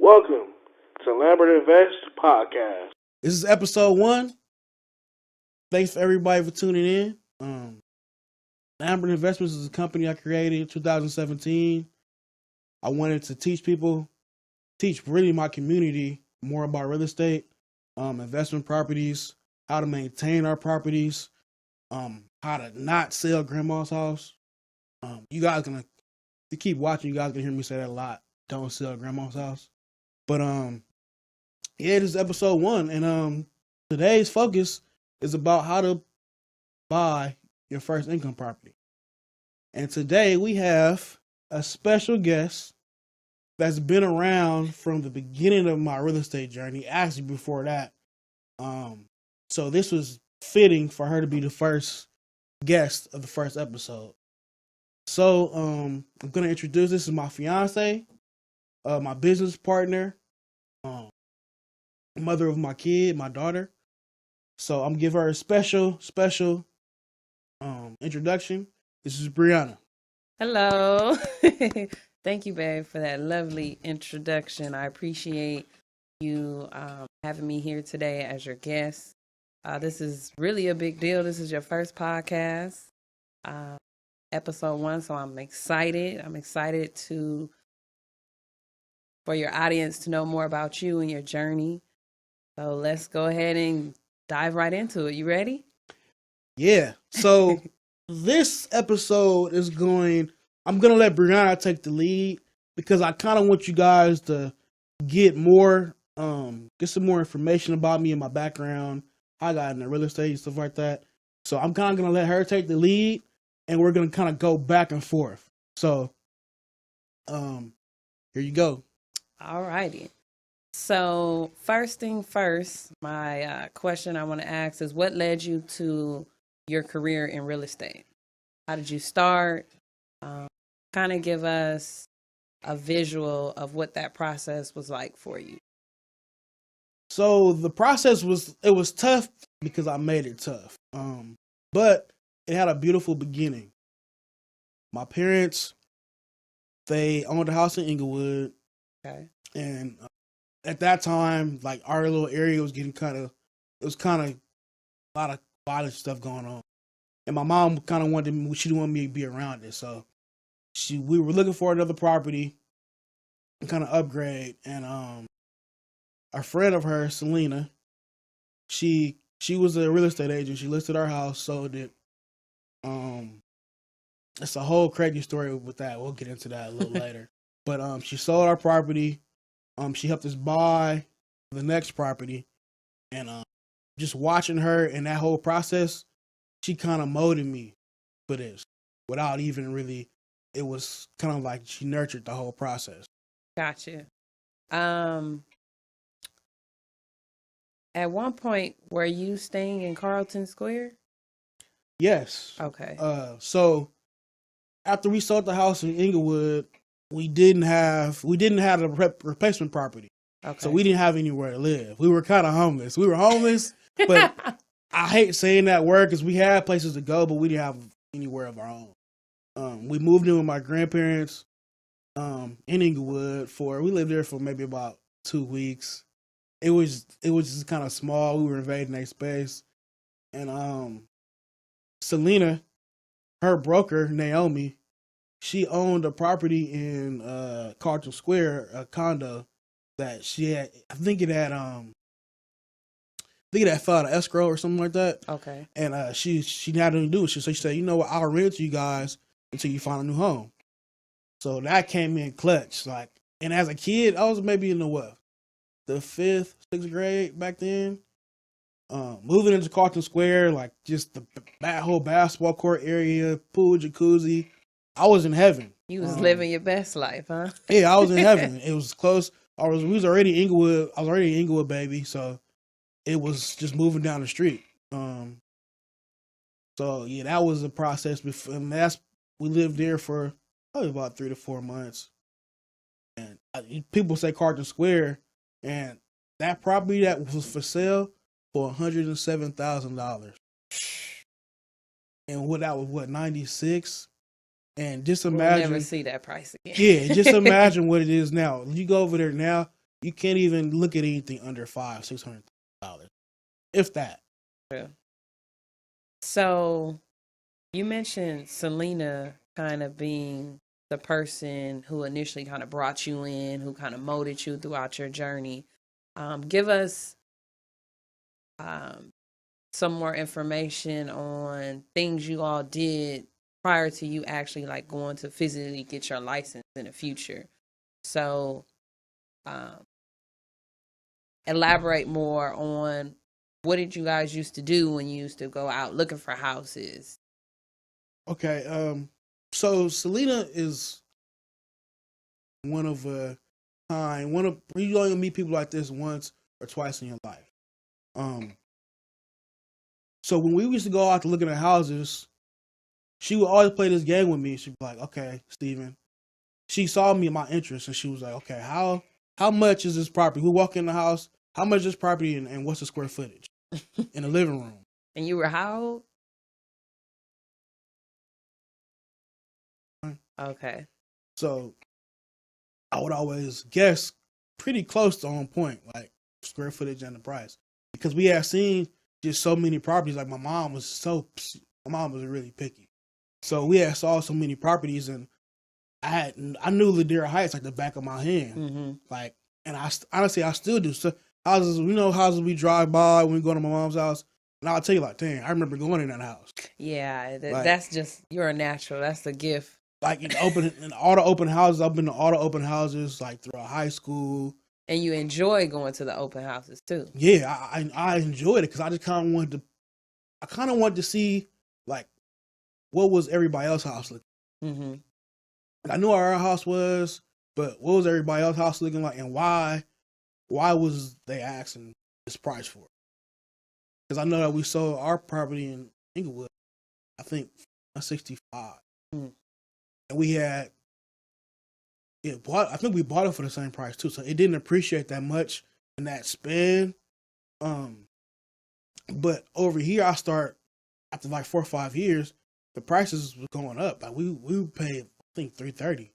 Welcome to Lambert Invest Podcast. This is episode 1. Thanks for everybody for tuning in. Lambert Investments is a company I created in 2017. I wanted to teach really my community more about real estate, investment properties, how to maintain our properties, how to not sell grandma's house. You guys gonna, if you keep watching, you guys gonna hear me say that a lot. Don't sell grandma's house. But yeah, this is episode 1, and today's focus is about how to buy your first income property. And today we have a special guest that's been around from the beginning of my real estate journey, actually before that. So this was fitting for her to be the first guest of the first episode. So I'm gonna introduce, this is my fiance, my business partner, mother of my kid, my daughter. So I'm giving her a special introduction. This is Brianna. Hello. Thank you, babe, for that lovely introduction. I appreciate you having me here today as your guest. This is really a big deal. This is your first podcast, episode 1. So I'm excited. I'm excited for your audience to know more about you and your journey. So let's go ahead and dive right into it. You ready? Yeah. So this episode I'm going to let Brianna take the lead because I kind of want you guys to get some more information about me and my background, how I got into real estate and stuff like that. So I'm kind of going to let her take the lead and we're going to kind of go back and forth. So, here you go. All righty. So first thing first, my question I want to ask is, what led you to your career in real estate? How did you start? Kind of give us a visual of what that process was like for you. So the process was tough because I made it tough. But it had a beautiful beginning. My parents, they owned a house in Inglewood. Okay. And at that time, like, our little area was getting a lot of violent stuff going on. And my mom she didn't want me to be around it. So we were looking for another property and kind of upgrade. And a friend of hers, Selena, she was a real estate agent. She listed our house, sold it. It's a whole crazy story with that. We'll get into that a little later. But she sold our property. She helped us buy the next property, and just watching her and that whole process, she kind of molded me for this without even really. It was kind of like she nurtured the whole process. Gotcha. At one point, were you staying in Carlton Square? Yes. Okay. So after we sold the house in Inglewood, we didn't have a replacement property. Okay. So we didn't have anywhere to live. We were kind of homeless. We were homeless, but I hate saying that word because we had places to go, but we didn't have anywhere of our own. We moved in with my grandparents in Inglewood we lived there for maybe about 2 weeks. It was just kind of small. We were invading their space. And Selena, her broker, Naomi, she owned a property in Carlton Square, a condo that she had. I think it had filed an escrow or something like that. Okay. And she had nothing to do with it. So she said, you know what, I'll rent to you guys until you find a new home. So that came in clutch. And as a kid, I was maybe in the 5th, 6th grade back then. Moving into Carlton Square, like just that whole basketball court area, pool, jacuzzi. I was in heaven. You was living your best life, huh? Yeah, I was in heaven. It was close. We was already in Inglewood. I was already in Inglewood, baby. So it was just moving down the street. So yeah, that was the process. Before, and we lived there for probably about 3 to 4 months. And people say Carlton Square, and that property that was for sale for $107,000. And that was 96. And just imagine, we'll never see that price again. Yeah, just imagine what it is now. You go over there now, you can't even look at anything under $500-$600, if that. True. So you mentioned Selena kind of being the person who initially kind of brought you in, who kind of molded you throughout your journey. Give us some more information on things you all did prior to you actually like going to physically get your license in the future. So elaborate more on what did you guys used to do when you used to go out looking for houses? Okay, so Selena is one of a kind. You only meet people like this once or twice in your life. So when we used to go out to looking at houses, she would always play this game with me. She'd be like, "Okay, Steven." She saw me in my interest, and she was like, "Okay, how much is this property?" We walk in the house. How much is this property, and what's the square footage in the living room? And you were how old? Okay. So I would always guess pretty close to on point, like square footage and the price, because we had seen just so many properties. Like my mom was really picky, so we had saw so many properties, and I knew Ladera Heights like the back of my hand, like, and honestly I still do. So houses we drive by when we go to my mom's house, and I'll tell you like, dang, I remember going in that house. Yeah, Like, that's just you're a natural. That's the gift. Like in all the open houses, I've been to all the open houses like throughout high school. And you enjoy going to the open houses too. Yeah, I enjoyed it because I just kind of wanted to see like what was everybody else's house looking. I knew how our house was, but what was everybody else's house looking like, and why was they asking this price for it? Because I know that we sold our property in Inglewood, I think, $65. And we had I think we bought it for the same price too, so it didn't appreciate that much in that span. But over here, I start after like 4 or 5 years, the prices was going up. Like we paid, I think, $330